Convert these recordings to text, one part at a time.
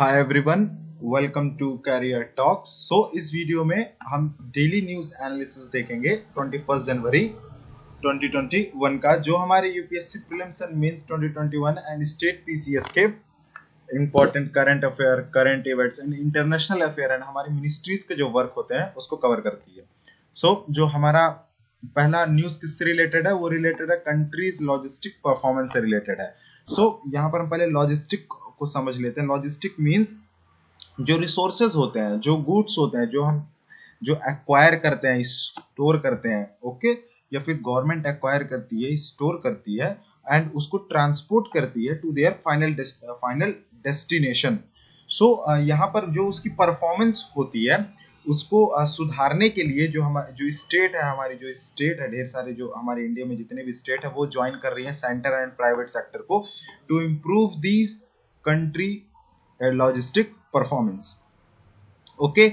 Hi everyone, welcome to career talks. इस video में हम डेली न्यूज एनालिसिस देखेंगे 21 जनवरी 2021 का, जो हमारे UPSC prelims and mains 2021 and state PCS के important current affair, current events and international affair and हमारी मिनिस्ट्रीज के जो वर्क होते हैं उसको कवर करती है। जो हमारा पहला न्यूज किससे रिलेटेड है, वो रिलेटेड है कंट्रीज लॉजिस्टिक परफॉर्मेंस से रिलेटेड है। यहाँ पर हम पहले लॉजिस्टिक को समझ लेते हैं। लॉजिस्टिक मींस जो रिसोर्सेज होते हैं, जो गुड्स होते हैं, जो एक्वायर करते हैं, स्टोर करते हैं, ओके, या फिर गवर्नमेंट एक्वायर करती है, स्टोर करती है एंड उसको ट्रांसपोर्ट करती है टू देयर फाइनल डेस्टिनेशन। यहाँ पर जो उसकी परफॉर्मेंस होती है उसको सुधारने के लिए जो स्टेट है, हमारी जो स्टेट है, ढेर सारे जो हमारे इंडिया में जितने भी स्टेट है वो ज्वाइन कर रही है सेंटर एंड प्राइवेट सेक्टर को to improve these country logistic performance. Okay,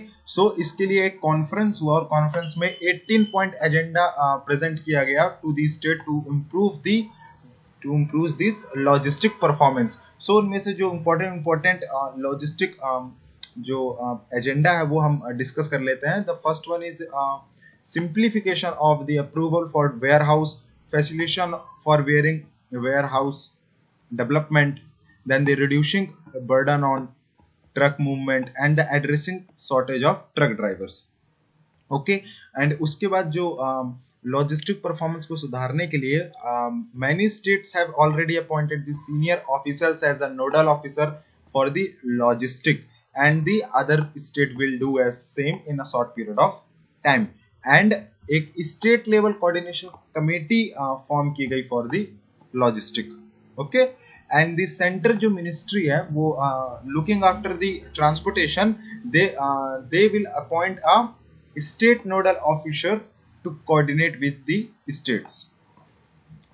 इसके लिए एक कॉन्फ्रेंस हुआ और कॉन्फ्रेंस में 18 पॉइंट एजेंडा प्रेजेंट किया गया to the state to improve this logistic performance. उनमें से जो इम्पोर्टेंट लॉजिस्टिक जो एजेंडा है वो हम डिस्कस कर लेते हैं। The first one is simplification of the approval for warehouse, facilitation for warehouse development, then the reducing burden on truck movement and the addressing shortage of truck drivers. Okay, and उसके बाद जो logistic performance को सुधारने के लिए many states have already appointed the senior officials as a nodal officer for the logistic, and the other state will do as same in a short period of time. and एक state level coordination committee form की गई for the logistic. Okay, and the centre जो ministry है वो looking after the transportation, they will appoint a state nodal officer to coordinate with the states.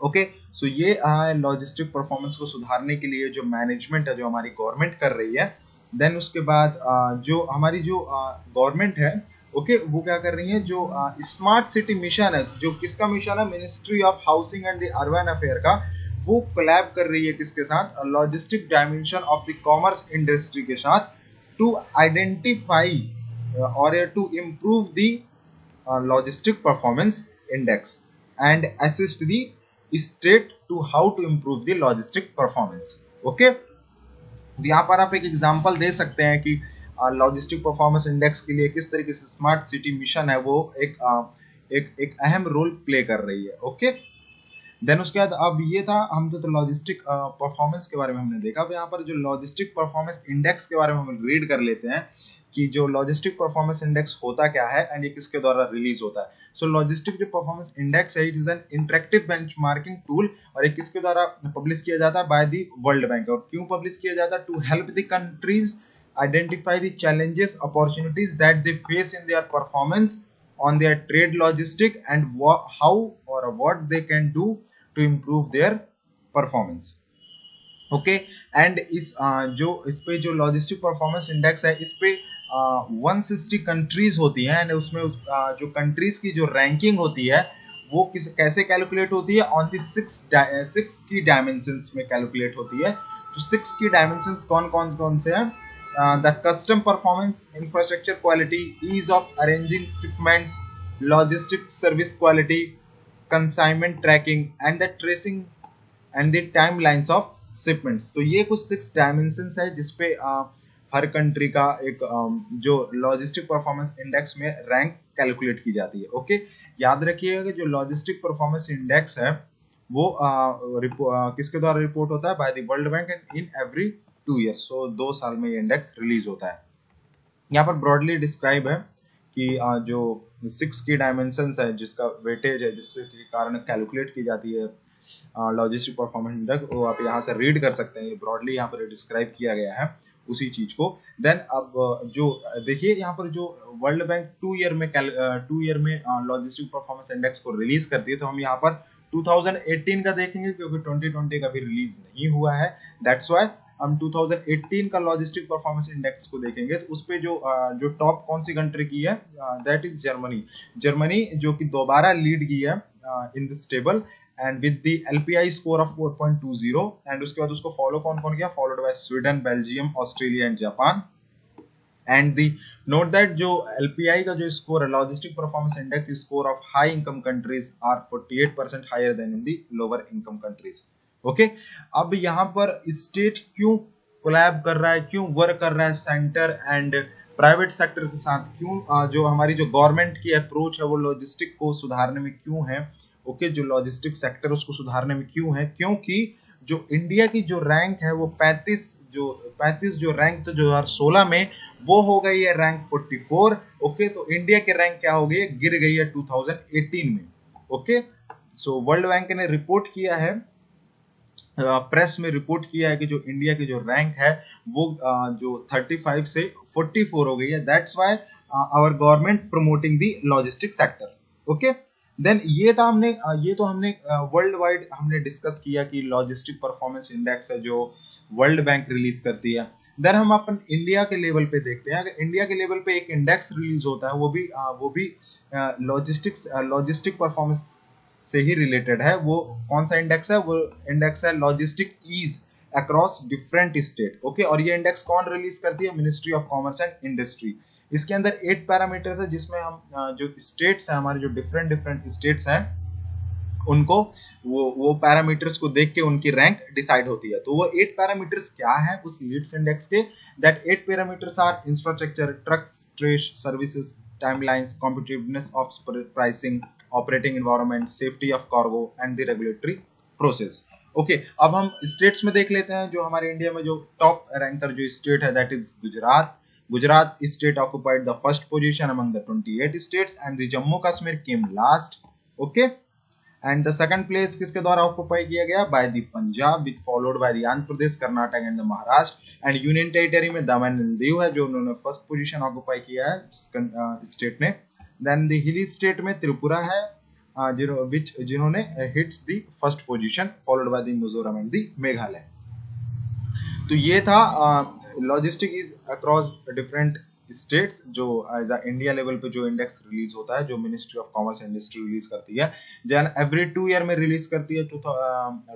Okay, ये logistic performance को सुधारने के लिए जो मैनेजमेंट है जो हमारी गवर्नमेंट कर रही है। देन उसके बाद जो हमारी जो गवर्नमेंट है, ओके, वो क्या कर रही है, जो स्मार्ट सिटी मिशन है, जो किसका मिशन है, ministry of housing and the urban affair का, वो कोलैब कर रही है किसके साथ, logistic dimension of the commerce industry के साथ, टू आइडेंटिफाई और to improve the logistic performance index and assist the state to how to improve the logistic performance. Okay, यहाँ पर आप एक एग्जांपल दे सकते हैं कि लॉजिस्टिक परफॉर्मेंस इंडेक्स के लिए किस तरीके से स्मार्ट सिटी मिशन है वो एक अहम रोल प्ले कर रही है। ओके, देन उसके बाद अब ये था, हम तो लॉजिस्टिक परफॉर्मेंस के बारे में हमने देखा। अब यहाँ पर जो लॉजिस्टिक परफॉर्मेंस इंडेक्स के बारे में हम रीड कर लेते हैं कि जो लॉजिस्टिक परफॉर्मेंस इंडेक्स होता क्या है एंड ये किसके द्वारा रिलीज होता है। लॉजिस्टिक जो परफॉर्मेंस इंडेक्स है, it is an interactive benchmarking tool और ये किसके द्वारा पब्लिश किया जाता है, बाय द वर्ल्ड बैंक। और क्यों पब्लिश किया जाता है, to help the countries identify the challenges, opportunities that they face in their performance on their trade logistic and how or what they can do to improve their performance. Okay, and इस पे जो logistic performance index है, इस पे 160 countries होती हैं and उसमें जो कंट्रीज की जो रैंकिंग होती है वो कैसे कैलकुलेट होती है, ऑन दी 6 की डायमेंशंस में कैलकुलेट होती है। तो 6 की डायमेंशंस कौन से हैं, the custom performance, infrastructure quality, ease of arranging shipments, logistic service quality, consignment tracking and the tracing and the timelines of shipments। तो ये कुछ 6 dimensions है जिसपे हर कंट्री का एक जो लॉजिस्टिक परफॉर्मेंस इंडेक्स में रैंक कैलकुलेट की जाती है। ओके, याद रखिएगा कि जो लॉजिस्टिक परफॉर्मेंस इंडेक्स है वो किसके द्वारा रिपोर्ट होता है, by the World bank and in every 2 years। 2 साल में ये इंडेक्स रिलीज होता है। यहाँ पर ब्रॉडली डिस्क्राइब है कि जो 6 की डायमेंशंस है जिसका वेटेज है, जिसके कारण कैलकुलेट की जाती है लॉजिस्टिक परफॉर्मेंस इंडेक्स, वो आप यहाँ से रीड कर सकते हैं। ये ब्रॉडली यहाँ पर डिस्क्राइब किया गया है उसी चीज को। देन अब जो देखिए यहाँ पर जो वर्ल्ड बैंक 2 ईयर में लॉजिस्टिक परफॉर्मेंस इंडेक्स को रिलीज करती है, तो हम यहाँ पर 2018 का देखेंगे क्योंकि 2020 का भी रिलीज नहीं हुआ है। दैट्स वाई हम 2018 का लॉजिस्टिक परफॉर्मेंस इंडेक्स को देखेंगे। तो उस पे जो टॉप कौन सी कंट्री की है, दैट इज जर्मनी। जो कि दोबारा लीड की है in this table and with the LPI score of 4.20 and उसके बाद उसको फॉलो कौन कौन किया, followed by Sweden, Belgium, Australia and Japan. And the note that जो एलपीआई का जो स्कोर है, logistic performance index score of high income countries are 48% higher than in the lower income countries. Okay, अब यहाँ पर स्टेट क्यों collab कर रहा है, क्यों वर्क कर रहा है सेंटर एंड प्राइवेट सेक्टर के साथ, क्यों जो हमारी जो गवर्नमेंट की अप्रोच है वो लॉजिस्टिक को सुधारने में क्यों है। ओके, जो लॉजिस्टिक सेक्टर उसको सुधारने में क्यों है, क्योंकि जो इंडिया की जो रैंक है वो 35 जो रैंक तो 2016 में वो हो गई है रैंक 44। ओके, तो इंडिया की रैंक क्या हो गई है, गिर गई है 2018 में। ओके, सो वर्ल्ड बैंक ने रिपोर्ट किया है, प्रेस में रिपोर्ट किया है कि जो इंडिया की जो रैंक है वो जो 35 से 44 हो गई है। That's why our government promoting the logistic sector. Okay, then ये तो हमने वर्ल्ड वाइड हमने डिस्कस किया कि लॉजिस्टिक परफॉर्मेंस इंडेक्स है जो वर्ल्ड बैंक रिलीज करती है। देन हम अपन इंडिया के लेवल पे देखते हैं, अगर इंडिया के लेवल पे एक इंडेक्स रिलीज होता है वो भी लॉजिस्टिक परफॉर्मेंस से ही रिलेटेड है। वो कौन सा इंडेक्स है, वो इंडेक्स है logistic ease across different state. Okay, और ये इंडेक्स कौन रिलीज करती है, ministry of commerce and industry. इसके अंदर 8 पैरामीटर्स है जिसमें हम जो स्टेट्स हैं, हमारे जो डिफरेंट स्टेट्स हैं, उनको वो पैरामीटर्स को देख के उनकी रैंक डिसाइड होती है। तो वो 8 पैरामीटर्स क्या है उस लीड्स इंडेक्स के, that 8 parameters are infrastructure, trucks, trace, services, timelines, competitiveness of pricing, operating environment, safety of cargo and the regulatory process. Okay, अब हम स्टेट्स में देख लेते हैं। जो हमारे इंडिया में जो टॉप रैंकर जो स्टेट है that is Gujarat. Gujarat state occupied the first position among the 28 states and the Jammu Kashmir came last. Okay, and the second place किसके द्वारा ऑक्युपाई किया गया, by the Punjab, with followed by the Andhra Pradesh, Karnataka and the Maharashtra. And union territory में दमन and Diu है जो उन्होंने first position occupy किया है स्टेट ने। देन द हिली स्टेट में त्रिपुरा है जिन्होंने hits the first position, followed by the Mizoram and the Meghalaya. तो ये था logistic is across different states जो एज अ इंडिया लेवल पे जो इंडेक्स रिलीज होता है, जो ministry of commerce and industry release करती है, जैन एवरी 2 ईयर में रिलीज करती है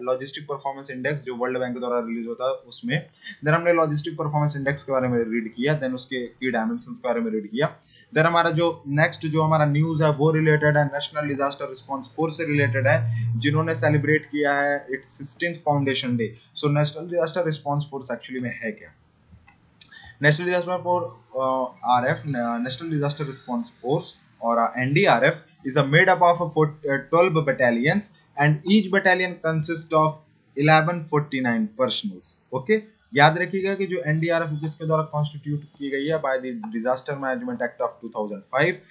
लॉजिस्टिक परफॉर्मेंस इंडेक्स जो वर्ल्ड बैंक द्वारा रिलीज होता है उसमें। देन हमने लॉजिस्टिक परफॉर्मेंस इंडेक्स के बारे में रीड किया, देन उसके की डायमेंशंस के बारे में रीड किया। देन हमारा जो नेक्स्ट जो हमारा न्यूज है वो रिलेटेड है नेशनल डिजास्टर रिस्पांस फोर्स से रिलेटेड है, जिन्होंने सेलिब्रेट किया है it's 16th foundation day. So national disaster response force actually में है क्या, national disaster for RF, national disaster response force और NDRF is made up of 12 battalions and each battalion consists of 1149 personnel. Okay, याद रखिएगा कि जो NDRF किसके द्वारा कॉन्स्टिट्यूट की गई है, by the disaster management act of 2005।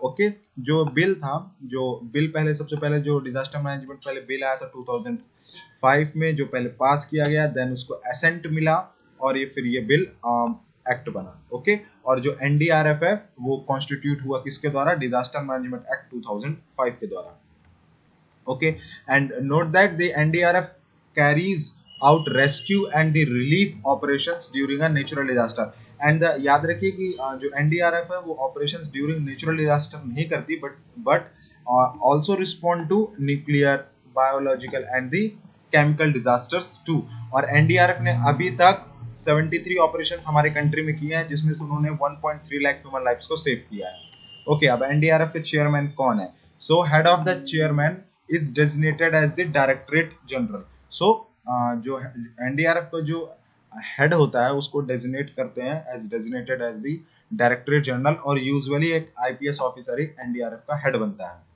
Okay, जो बिल था, जो बिल पहले सबसे पहले जो डिजास्टर मैनेजमेंट पहले बिल आया था 2005 में, जो पहले पास किया गया, देन उसको एसेंट मिला और ये फिर ये बिल एक्ट बना। ओके, और जो एनडीआरएफ है वो कॉन्स्टिट्यूट हुआ किसके द्वारा, डिजास्टर मैनेजमेंट एक्ट 2005 के द्वारा। Okay, and note that the NDRF carries out rescue and the relief operations during a natural disaster. And याद रखिए कि जो एनडीआरएफ है वो ऑपरेशंस ड्यूरिंग नेचुरल डिजास्टर नहीं करती, but also respond to nuclear, biological and the chemical disasters too. और NDRF ने अभी तक 73 ऑपरेशंस हमारे कंट्री में किए हैं, जिसमें से उन्होंने 1.3 लाख ह्यूमन लाइफ्स को सेव किया है। ओके, अब एनडीआरएफ के चेयरमैन कौन है, so head of the chairman is designated as the directorate general. So जो एनडीआरएफ का जो हेड होता है उसको डेजिग्नेट करते हैं as designated as the directorate general, और यूजुअली एक आईपीएस ऑफिसर ही एनडीआरएफ का हेड बनता है।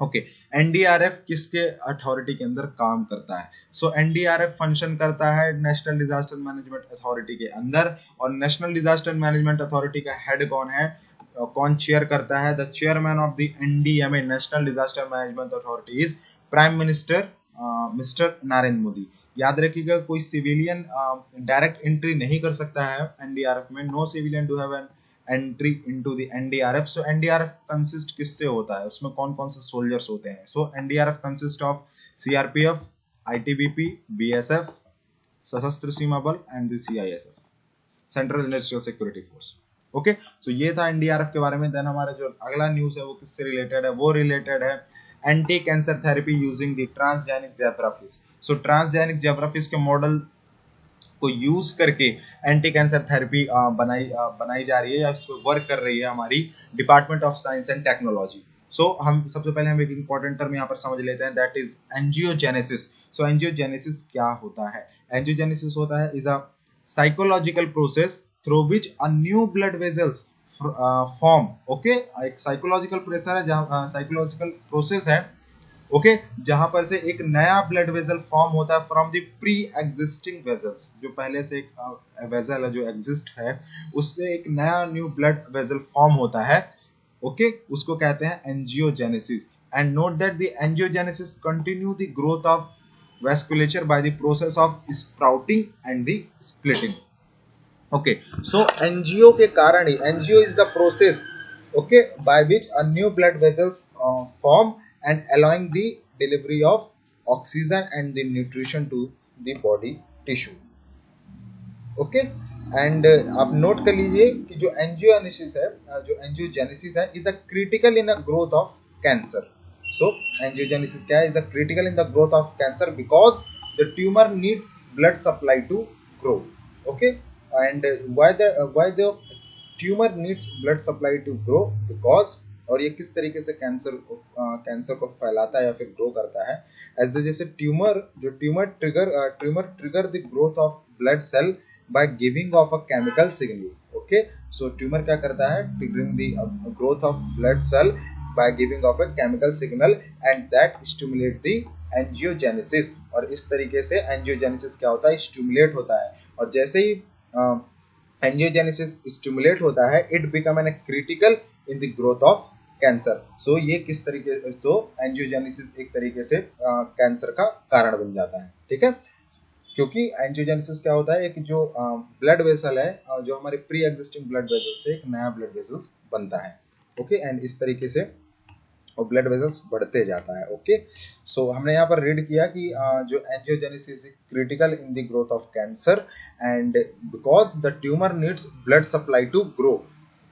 ओके, एनडीआरएफ किसके अथॉरिटी के अंदर काम करता है, सो एनडीआरएफ फंक्शन करता है नेशनल डिजास्टर मैनेजमेंट अथॉरिटी के अंदर। और नेशनल डिजास्टर मैनेजमेंट अथॉरिटी का हेड कौन है, कौन चेयर करता है, the chairman of the NDMA national disaster management authority is prime minister mister Narendra Modi. याद रखिएगा कोई सिविलियन डायरेक्ट एंट्री नहीं कर सकता है एनडीआरएफ में, no civilian to have an entry into the NDRF. So NDRF consist किससे होता है, उसमें कौन कौन से सोल्जर्स होते हैं, so NDRF consist of CRPF, ITBP, BSF, Sashastra Seema Bal and the CISF, central industrial security force. Okay, so ये था एनडीआरएफ के बारे में। देन हमारा जो अगला न्यूज है वो किससे रिलेटेड है, वो रिलेटेड है anti cancer therapy using the transgenic zebrafish. So transgenic zebrafish के मॉडल को यूज करके एंटी कैंसर थेरेपी बनाई जा रही है या इस पर वर्क कर रही है हमारी department of science and technology. So हम सबसे पहले हम एक इंपॉर्टेंट टर्म यहाँ पर समझ लेते हैं, that is angiogenesis. So angiogenesis क्या होता है? एंजियोजेनेसिस होता है is a psychological process through which a new blood vessels form. Okay, एक साइकोलॉजिकल प्रेशर है, जहाँ साइकोलॉजिकल प्रोसेस है, ओके जहां पर से एक नया ब्लड वेसल फॉर्म होता है from the pre existing vessels. जो पहले से एक वेसल है जो एग्जिस्ट है, उससे एक नया न्यू ब्लड वेसल फॉर्म होता है, ओके उसको कहते हैं angiogenesis. And note that the angiogenesis continue the growth of vasculature by the process of sprouting and the splitting। Okay so angio के कारण ही, angio is the process okay by which a new blood vessels form and allowing the delivery of oxygen and the nutrition to the body tissue. Okay and आप note कर लीजिए कि जो angiogenesis है, जो एंजियोजेनेसिस है is a critical in a growth of cancer. So angiogenesis क्या है? Is a critical in the growth of cancer because the tumour needs blood supply to grow. Okay and why the tumor needs blood supply to grow because, और ये किस तरीके से cancer को फैलाता है या फिर ग्रो करता है, एज द जैसे tumour trigger the growth of blood cell by giving off a chemical signal. Okay so tumour क्या करता है? Triggering the growth of blood cell by giving off a chemical signal and that stimulate the angiogenesis. और इस तरीके से angiogenesis क्या होता है? स्टिमुलेट होता है। और जैसे ही एंजियोजेनेसिस स्टिमुलेट होता है, it become an critical in the growth of cancer. So ये किस तरीके, सो एंजियोजेनेसिस एक तरीके से कैंसर का कारण बन जाता है, ठीक है। क्योंकि एंजियोजेनेसिस क्या होता है? एक जो ब्लड वेसल है, जो हमारे प्री एग्जिस्टिंग ब्लड वेसल से एक नया ब्लड वेसल्स बनता है, ओके एंड इस तरीके से और ब्लड वेसल्स बढ़ते जाता है। ओके सो हमने यहाँ पर रीड किया कि जो angiogenesis is critical in the growth of cancer and because the tumour needs blood supply to grow.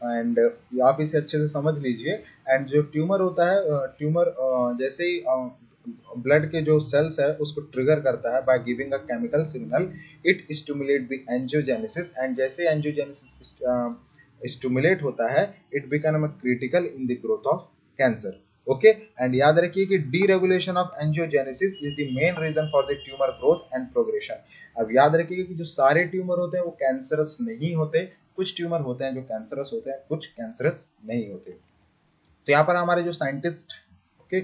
And आप इसे अच्छे से समझ लीजिए। एंड जो ट्यूमर होता है, ट्यूमर जैसे ही ब्लड के जो सेल्स है उसको ट्रिगर करता है by giving a chemical signal, it stimulate the angiogenesis and जैसे एंजियोजेनेसिस स्टिमुलेट होता है, it become critical in the growth of cancer. Okay and याद रखिए कि deregulation of angiogenesis is the main reason for the tumour growth and progression. अब याद रखिए कि जो सारे ट्यूमर होते हैं वो कैंसरस नहीं होते, कुछ ट्यूमर होते हैं जो कैंसरस होते हैं, कुछ कैंसरस नहीं होते। तो यहाँ पर हमारे जो साइंटिस्ट ओके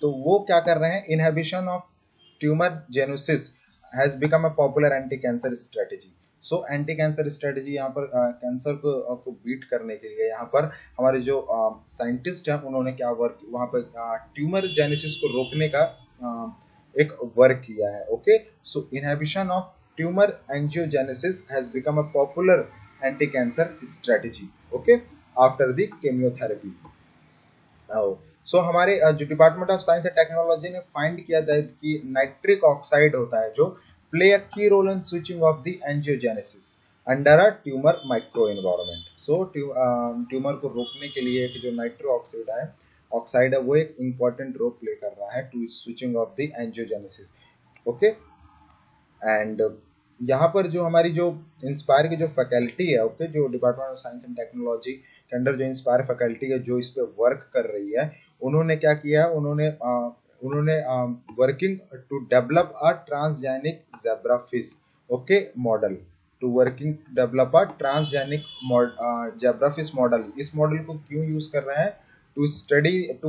तो वो क्या कर रहे हैं? Inhibition of tumour genesis has become a popular anti cancer strategy. So anti cancer strategy यहाँ पर कैंसर को बीट करने के लिए यहाँ पर हमारे जो साइंटिस्ट हैं उन्होंने क्या वर्क वहाँ पर ट्यूमर जेनेसिस को रोकने का एक वर्क किया है। Okay so inhibition of tumour angiogenesis has become a popular anti cancer strategy okay after the chemotherapy. So हमारे जो department of science and technology ने फाइंड किया था कि नाइट्रिक ऑक्साइड होता है जो play a key role in switching off the angiogenesis under a tumour micro environment. So tumour को रोकने के लिए जो नाइट्रो ऑक्साइड है वो एक इम्पॉर्टेंट रोल प्ले कर रहा है to switching off the angiogenesis. Okay and यहाँ पर जो हमारी जो इंस्पायर की जो फैकल्टी है ओके जो department of science and technology के अंडर जो इंस्पायर फैकल्टी है जो इस पे वर्क कर रही है, उन्होंने क्या किया? उन्होंने working to develop a transgenic zebrafish okay model to working develop a transgenic zebrafish model. इस मॉडल को क्यों यूज कर रहे हैं? To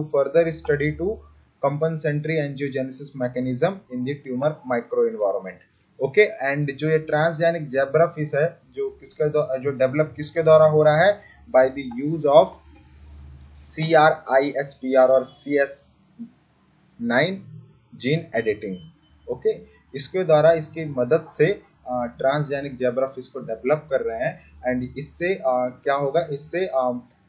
further study to compensatory angiogenesis mechanism in the tumour micro environment. Okay and जो ये transgenic zebrafish है जो डेवलप किसके द्वारा हो रहा है? By the use of CRISPR और CS9 जीन एडिटिंग। ओके इसके द्वारा इसकी मदद से ट्रांसजेनिक जेब्राफिश को डेवलप कर रहे हैं एंड इससे क्या होगा? इससे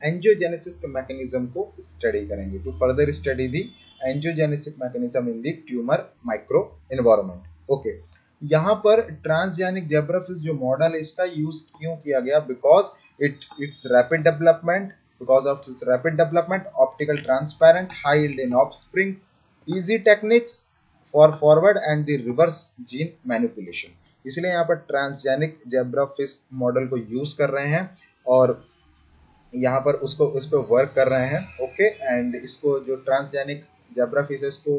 एंजियोजेनेसिस के मैकेनिज्म को स्टडी करेंगे to further study the angiogenesis mechanism in the tumour micro environment. Okay यहाँ पर ट्रांसजेनिक जेब्राफिश जो मॉडल है इसका यूज क्यों किया गया? Because it's rapid development because of this rapid development, optical transparent, high yield in offspring, easy techniques for forward and the reverse gene manipulation. इसलिए यहाँ पर ट्रांसजेनिक जेब्राफिश मॉडल को यूज कर रहे हैं और यहाँ पर उसको उस पर वर्क कर रहे हैं। ओके, एंड इसको जो ट्रांसजेनिक जेब्राफिश है इसको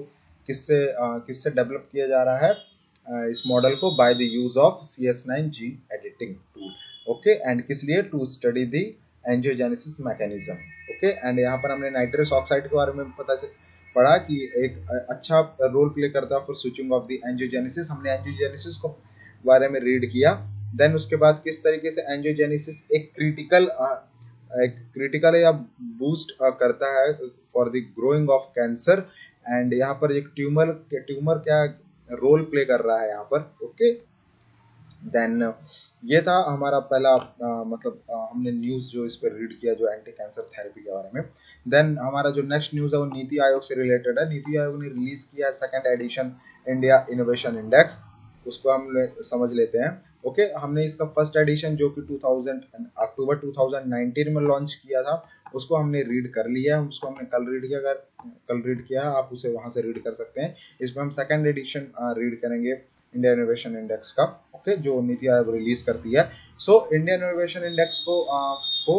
किससे डेवलप किया जा रहा है इस मॉडल को, by the use of CS9 gene editing tool. Okay, and किस लिए, to study the angiogenesis mechanism. Okay, and यहाँ पर हमने नाइट्रस ऑक्साइड के बारे में पढ़ा कि एक अच्छा रोल प्ले करता है for switching off the angiogenesis. हमने एंजियोजेनेसिस को बारे में रीड किया। देन उसके बाद किस तरीके से एंजियोजेनेसिस एक क्रिटिकल या बूस्ट करता है for the growing of cancer, and यहाँ पर एक ट्यूमर क्या रोल प्ले कर रहा है यहाँ पर। ओके, देन ये था हमारा पहला हमने न्यूज़ जो इस पर रीड किया जो एंटी कैंसर थेरेपी के बारे में। देन हमारा जो नेक्स्ट न्यूज़ है वो नीति आयोग से रिलेटेड है। नीति आयोग ने रिलीज किया है second edition India innovation index, उसको हम समझ लेते हैं। ओके, हमने इसका फर्स्ट एडिशन जो कि अक्टूबर 2019 में लॉन्च किया था उसको हमने रीड कर लिया है। उसको हमने कल रीड किया है, आप उसे वहां से रीड कर सकते हैं। इसमें हम सेकंड एडिशन रीड करेंगे इंडिया इनोवेशन इंडेक्स का। ओके, जो नीति आयोग रिलीज करती है। सो इंडिया इनोवेशन इंडेक्स को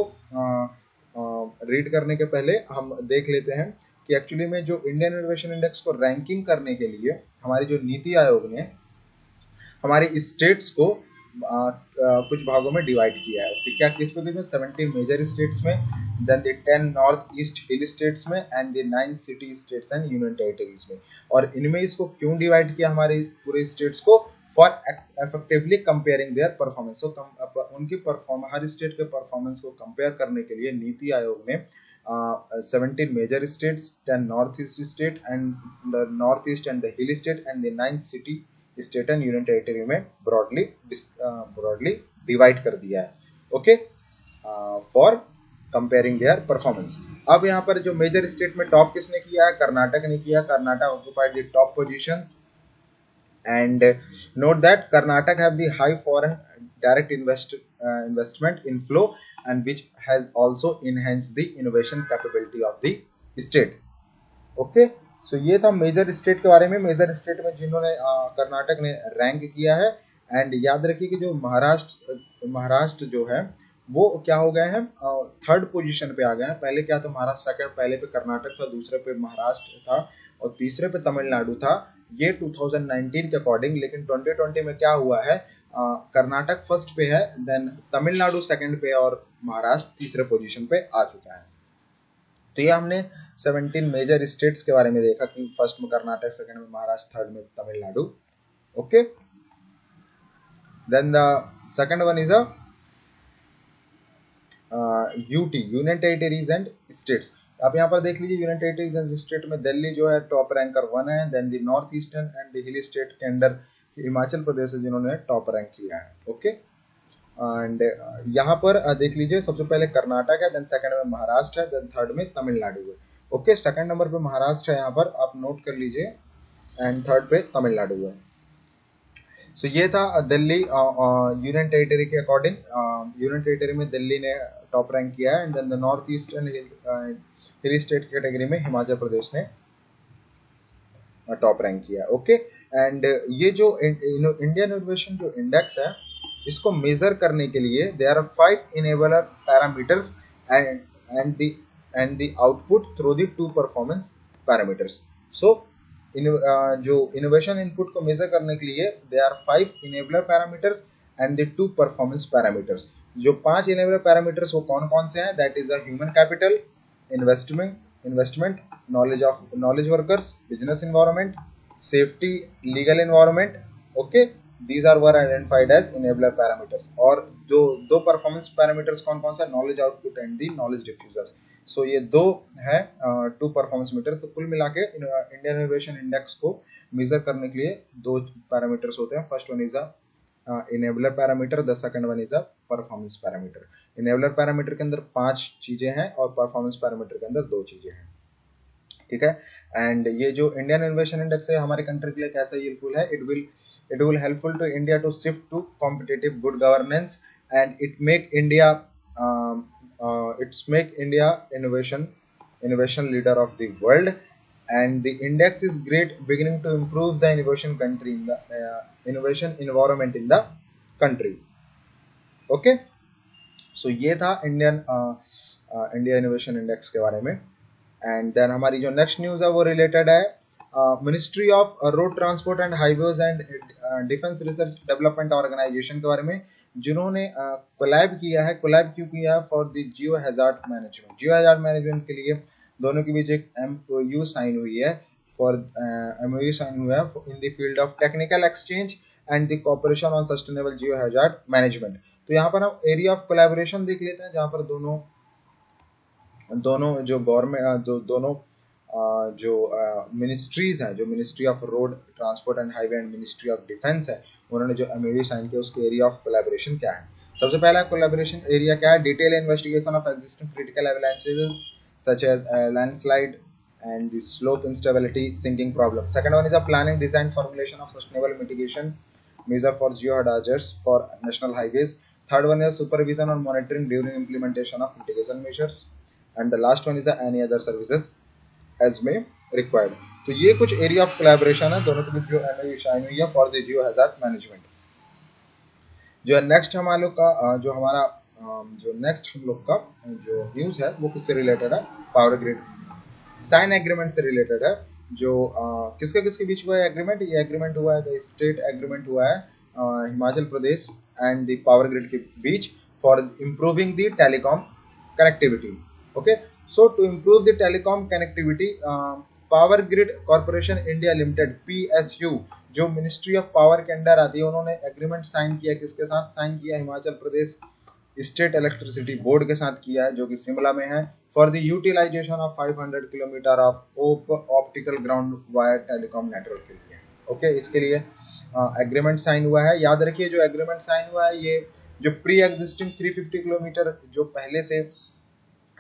रीड करने के पहले हम देख लेते हैं कि एक्चुअली में जो इंडियन इनोवेशन इंडेक्स को रैंकिंग करने के लिए हमारी जो नीति आयोग ने हमारी स्टेट्स को कुछ भागों में डिवाइड किया है। क्या किस पे, 17 मेजर स्टेट्स में, then the 10 north east hill states में and the 9 city states and union territories में। और इनमें इसको क्यों डिवाइड किया हमारे पूरे स्टेट्स को, for effectively comparing their performance. उनकी हर स्टेट के परफॉर्मेंस को कंपेयर करने के लिए नीति आयोग ने 17 major states, 10 north east state and the north east and the hill state and the 9 city state and union territory में ब्रॉडली डिवाइड कर दिया है। Okay, for comparing their performance. अब यहाँ पर जो मेजर स्टेट में टॉप किसने किया है, कर्नाटक ने किया। Karnataka occupied the top positions and note that Karnataka have the high foreign direct investment inflow and which has also enhanced the innovation capability of the state. Okay, so ये था major state के बारे में। मेजर स्टेट में जिन्होंने कर्नाटक ने rank किया है। एंड याद रखिए कि जो महाराष्ट्र जो है वो क्या हो गए हैं, थर्ड पोजीशन पे आ गए हैं। पहले क्या था, महाराष्ट्र सेकंड, पहले पे कर्नाटक था, दूसरे पे महाराष्ट्र था और तीसरे पे तमिलनाडु था। ये 2019 के अकॉर्डिंग। लेकिन 2020 में क्या हुआ है, कर्नाटक फर्स्ट पे है, देन तमिलनाडु सेकंड पे और महाराष्ट्र तीसरे पोजीशन पे आ चुका है। तो ये हमने 17 मेजर स्टेट्स के बारे में देखा कि फर्स्ट में कर्नाटक, सेकंड में महाराष्ट्र, थर्ड में Tamil Nadu. Okay, then the second one is UT, union territories and states. आप यहाँ पर देख लीजिए यूनियन टेरिटरीज एंड स्टेट में दिल्ली जो है टॉप रैंकर 1 है। Then the north eastern and the hill state के अंदर हिमाचल प्रदेश है जिन्होंने टॉप रैंक किया है। ओके, एंड यहाँ पर देख लीजिए सबसे पहले कर्नाटक है, देन सेकंड में महाराष्ट्र है, देन थर्ड में तमिलनाडु है। ओके, सेकंड नंबर पे महाराष्ट्र है यहाँ पर, आप नोट कर लीजिए, एंड थर्ड पे तमिलनाडु है। सो ये था दिल्ली यूनियन टेरिटरी के अकॉर्डिंग। यूनियन टेरिटरी में दिल्ली ने टॉप रैंक किया है। And then the north east and hill state category में हिमाचल प्रदेश ने टॉप रैंक किया। ओके, एंड ये जो इंडियन इनोवेशन जो इंडेक्स है इसको मेजर करने के लिए there are 5 enabler parameters and the output through the 2 performance parameters. So जो इनोवेशन इनपुट को मेजर करने के लिए there are 5 enabler parameters and the 2 performance parameters. जो 5 इनेबलर पैरामीटर्स वो कौन कौन से हैं, that is the human capital, investment, knowledge workers, business environment, safety, legal environment. Okay, these are were identified as enabler parameters. और जो 2 performance parameters कौन कौन सा, knowledge output and the knowledge diffusers. So ये 2 है 2 performance meters। तो कुल मिला के इंडियन इनोवेशन इंडेक्स को मेजर करने के लिए 2 पैरामीटर्स होते हैं। First one is enabler parameter, the second one is performance parameter. Enabler parameter के अंदर 5 चीजें हैं और परफॉर्मेंस पैरामीटर के अंदर 2 चीजें हैं। ठीक है, एंड ये जो इंडियन इनोवेशन इंडेक्स है हमारे कंट्री के लिए कैसा यूजफुल है, it will helpful to India to shift to competitive good governance and it make India it's make India innovation leader of the world, and the index is great beginning to improve the innovation country in the innovation environment in the country. Okay, so ये था India innovation index के बारे में। And then हमारी जो next news है वो related है ministry of road transport and highways and defence research development organisation के बारे में, जिन्होंने कोलैब किया है। कोलैब क्यों किया है? For the Jio hazard management. Jio hazard management के लिए दोनों के बीच एक MOU साइन हुई है। फॉर MOU साइन हुआ है in the field of technical exchange and the cooperation on sustainable Jio hazard management. तो यहाँ पर हम एरिया ऑफ कोलैबोरेशन देख लेते हैं, जहाँ पर दोनों जो गवर्नमेंट दोनों जो मिनिस्ट्रीज हैं, जो ministry of road transport and highway and ministry of defence है, उन्होंने जो MOU साइन किया उसके एरिया ऑफ कोलैबोरेशन क्या है। सबसे पहला कोलैबोरेशन एरिया क्या है? Detail investigation of existing critical evidences such as landslide and the slope instability sinking problem. Second one is a planning, design, formulation of sustainable mitigation measure for geohazards for national highways. Third one is supervision or monitoring during implementation of mitigation measures. And the last one is the any other services as may required. तो ये कुछ area of collaboration है दोनों के बीच जो MOU sign हुई है for the geohazard management. जो नेक्स्ट हमारे लोग का जो नेक्स्ट हम लोग का जो न्यूज़ है वो किससे रिलेटेड है? पावर ग्रिड साइन एग्रीमेंट से रिलेटेड है। जो किसके बीच हुआ है एग्रीमेंट? ये एग्रीमेंट हुआ है, द स्टेट एग्रीमेंट हुआ है Himachal Pradesh and the power grid के बीच for improving the telecom connectivity. Okay, so to improve the telecom connectivity, power grid corporation India limited PSU जो मिनिस्ट्री ऑफ पावर के अंडर आती है, उन्होंने एग्रीमेंट साइन किया। किसके साथ साइन किया? Himachal Pradesh state electricity board के साथ किया है, जो कि शिमला में है, for the utilisation of 500 kilometre of optical ground wire telecom network के लिए। ओके, इसके लिए एग्रीमेंट साइन हुआ है। याद रखिए जो एग्रीमेंट साइन हुआ है ये जो प्री एग्जिस्टिंग 350 किलोमीटर जो पहले से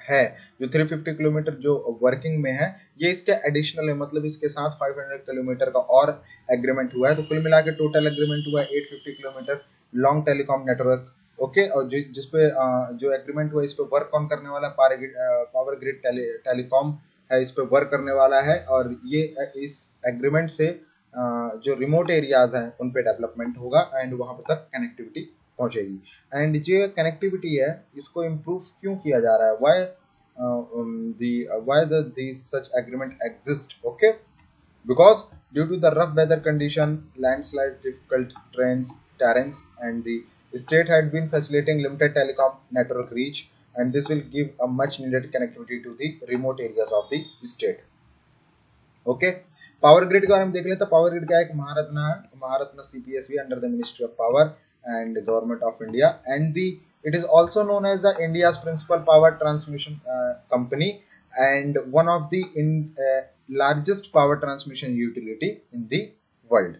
है, जो 350 किलोमीटर जो वर्किंग में है, ये इसके एडिशनल है, मतलब इसके साथ 500 किलोमीटर का और एग्रीमेंट हुआ है। तो कुल मिला के टोटल एग्रीमेंट हुआ है 850 kilometre long telecom network. Okay, और जिसपे जो एग्रीमेंट हुआ इस पे वर्क ऑन करने वाला पावर ग्रिड टेलीकॉम है, इस पे वर्क करने वाला है। और ये इस एग्रीमेंट से जो रिमोट एरियाज हैं उन पे डेवलपमेंट होगा एंड वहां पर तक कनेक्टिविटी पहुंचेगी। एंड जो कनेक्टिविटी है इसको इम्प्रूव क्यों किया जा रहा है? why these such agreement exist? Okay, because due to the rough weather condition, landslides, difficult terrains, and the state had been facilitating limited telecom network reach, and this will give a much needed connectivity to the remote areas of the state. Okay, power grid के बारे में देख लेते हैं। Power grid क्या है? एक महारत्न है, महारत्न CPSV under the ministry of power and government of India, and the it is also known as the India's principal power transmission company and one of the largest power transmission utility in the world.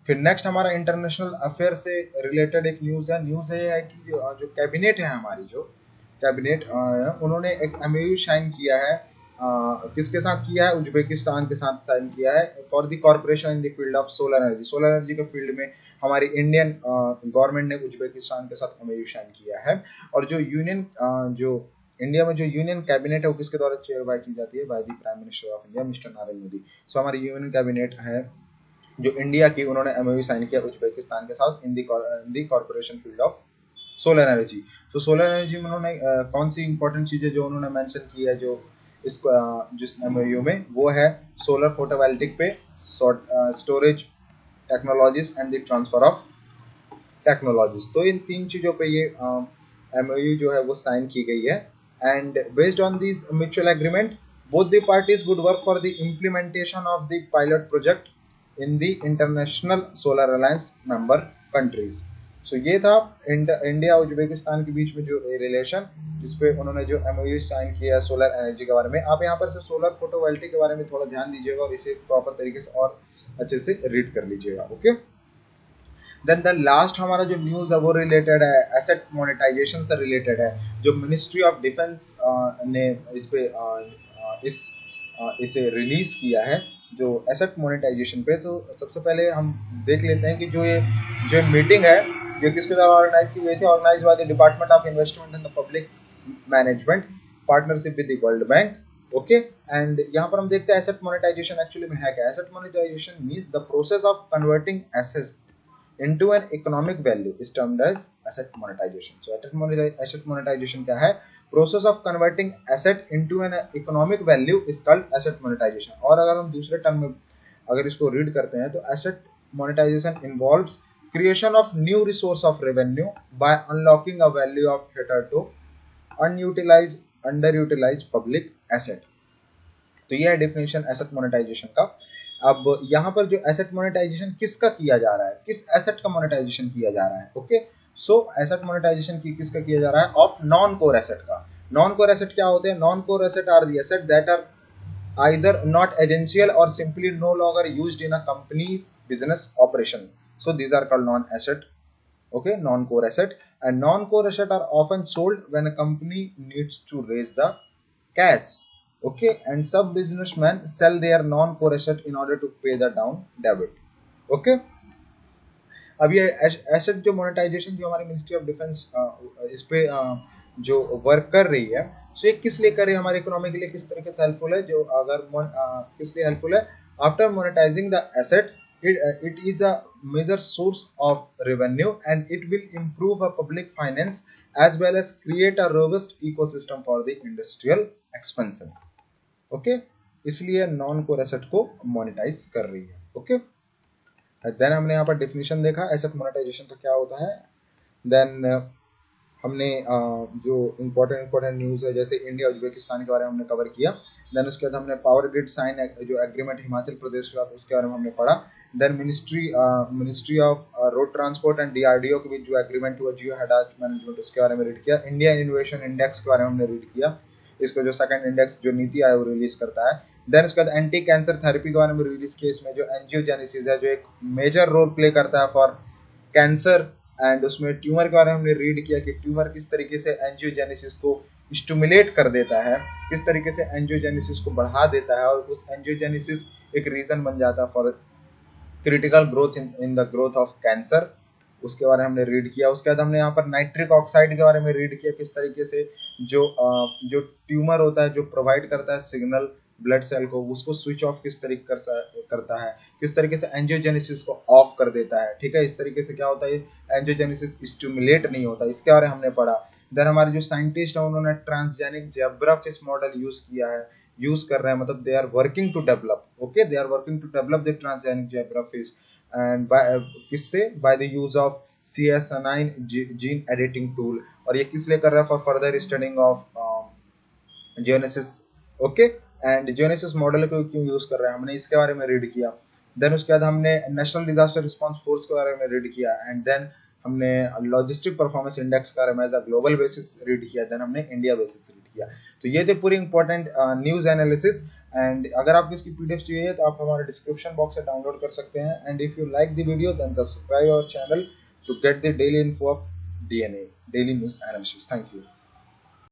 फिर next हमारा international affair से related एक news है कि जो cabinet है हमारी, जो कैबिनेट उन्होंने एक MOU साइन किया है। किसके साथ किया है? उज्बेकिस्तान के साथ साइन किया है for the corporation in the field of solar energy. Solar energy के फील्ड में हमारी इंडियन गवर्नमेंट ने उज्बेकिस्तान के साथ MOU साइन किया है। और जो इंडिया में जो यूनियन कैबिनेट है वो किसके द्वारा चेयर बाय की जाती है? By the prime minister of India mister Narendra Modi. So हमारी यूनियन कैबिनेट है जो इंडिया की, उन्होंने MOU साइन किया उज्बेकिस्तान के साथ in the corporation field of solar energy. तो सोलर एनर्जी में उन्होंने कौन सी इंपॉर्टेंट चीजें जो उन्होंने मेंशन की है जो इसको जिस MOU में, वो है सोलर फोटोवोल्टिक पे storage technologies and the transfer of technologies. तो इन तीन चीजों पे ये MOU जो है वो साइन की गई है। And based on this mutual agreement both the parties would work for the implementation of the pilot project in the international solar alliance member countries. So ये था इंडिया उज्बेकिस्तान के बीच में जो रिलेशन, जिसपे उन्होंने जो MOU साइन किया है सोलर एनर्जी के बारे में। आप यहाँ पर से सोलर फोटोवोल्टिक के बारे में थोड़ा ध्यान दीजिएगा और इसे प्रॉपर तरीके से और अच्छे से रीड कर लीजिएगा। ओके, देन द लास्ट हमारा जो न्यूज़ है वो रिलेटेड है एसेट मोनेटाइजेशन से रिलेटेड है, जो मिनिस्ट्री ऑफ डिफेंस ने इसे रिलीज किया है जो एसेट मोनेटाइजेशन पे। तो सबसे पहले हम देख लेते हैं कि जो मीटिंग है ये किसके द्वारा ऑर्गेनाइज की गई थी? Organise by the department of investment and the public management, partnership with the World Bank. Okay, and यहाँ पर हम देखते हैं एसेट मोनेटाइजेशन एक्चुअली में है क्या। Asset monetisation means the process of converting assets into an economic value is termed as asset monetization. So asset monetization क्या है? Process of converting asset into an economic value is called asset monetization. और अगर हम दूसरे term में अगर इसको read करते हैं तो asset monetization involves creation of new resource of revenue by unlocking a value of hitherto unutilized underutilized public asset. तो ये है डेफिनेशन एसेट मोनेटाइजेशन का। अब यहाँ पर जो एसेट मोनेटाइजेशन किसका किया जा रहा है, किस एसेट का मोनेटाइजेशन किया जा रहा है। ओके, सो एसेट मोनेटाइजेशन किसका किया जा रहा है? ऑफ नॉन कोर एसेट का। नॉन कोर एसेट क्या होते हैं? Non core asset are the asset that are either not essential और simply no longer used in a company's business operation, so these are called non asset. Okay, non-core asset, and non-core asset are often sold when a company needs to raise the cash. Okay, and some businessmen sell their non-core asset in order to pay the down debit. Okay, अब ये asset जो monetization जो हमारी ministry of defence इस पे जो work कर रही है, सो ये किस लिए कर रही है, हमारी इकोनॉमी के लिए किस तरीके से हेल्पफुल है, जो अगर किस लिए हेल्पफुल है? After monetising the asset it is a major source of revenue and it will improve a public finance as well as create a robust ecosystem for the industrial expansion. Okay, इसलिए non core asset को monetise कर रही है। Okay, then हमने यहाँ पर definition देखा asset monetization का क्या होता है। देन हमने जो इम्पोर्टेंट न्यूज़ है जैसे इंडिया उज्बेकिस्तान के बारे में हमने कवर किया। देन उसके बाद हमने पावर ग्रिड साइन जो एग्रीमेंट हिमाचल प्रदेश के साथ उसके बारे में हमने पढ़ा। Then ministry of road transport and DRDO के बीच जो एग्रीमेंट हुआ जियो हेडाज मैनेजमेंट, उसके बारे में रीड किया। इंडिया इनोवेशन इंडेक्स के बारे में हमने रीड किया, इसको जो सेकंड इंडेक्स जो नीति आयोग रिलीज करता है। देन उसके बाद एंटी कैंसर थेरेपी के बारे में रिलीज किया, इसमें जो एंजियोजेनेसिस है जो एक मेजर रोल प्ले करता है फॉर कैंसर, एंड उसमें ट्यूमर के बारे में हमने रीड किया कि ट्यूमर किस तरीके से एंजियोजेनेसिस को स्टिमुलेट कर देता है, किस तरीके से एंजियोजेनेसिस को बढ़ा देता है और उस एंजियोजेनेसिस एक रीजन बन जाता है for critical growth in the growth of cancer, उसके बारे में हमने रीड किया। उसके बाद हमने यहाँ पर नाइट्रिक ऑक्साइड के बारे में रीड किया, किस तरीके से जो ट्यूमर होता है जो प्रोवाइड करता है सिग्नल ब्लड सेल को, उसको स्विच ऑफ किस तरीके करता है, किस तरीके से एंजियोजेनेसिस को ऑफ कर देता है। ठीक है, इस तरीके से क्या होता है, एंजियोजेनेसिस स्टिमुलेट नहीं होता, इसके बारे में हमने पढ़ा। देन हमारे जो साइंटिस्ट है उन्होंने ट्रांसजेनिक जेब्राफिश मॉडल यूज किया है, यूज कर रहे हैं, मतलब they are working to develop. Okay, they are working to develop the transgenic zebrafish and किससे? By the use of CS9 gene editing tool. और ये किस लिए कर रहा है? फॉर फर्दर स्टडिंग ऑफ जियोनेसिस। ओके, एंड जियोनेसिस मॉडल को क्यों यूज कर रहे हैं, हमने इसके बारे में रीड किया। देन उसके बाद हमने नेशनल डिजास्टर रिस्पांस फोर्स के बारे में रीड किया, एंड देन हमने लॉजिस्टिक परफॉर्मेंस इंडेक्स के बारे में as a global basis read किया। देन हमने इंडिया बेसिस रीड किया। तो ये थे पूरी इंपॉर्टेंट न्यूज एनालिसिस। एंड अगर आपको इसकी पीडीएफ चाहिए तो आप हमारे डिस्क्रिप्शन बॉक्स से डाउनलोड कर सकते हैं। And if you like the video then subscribe our channel to get the daily info of DNA, daily news analysis. Thank you.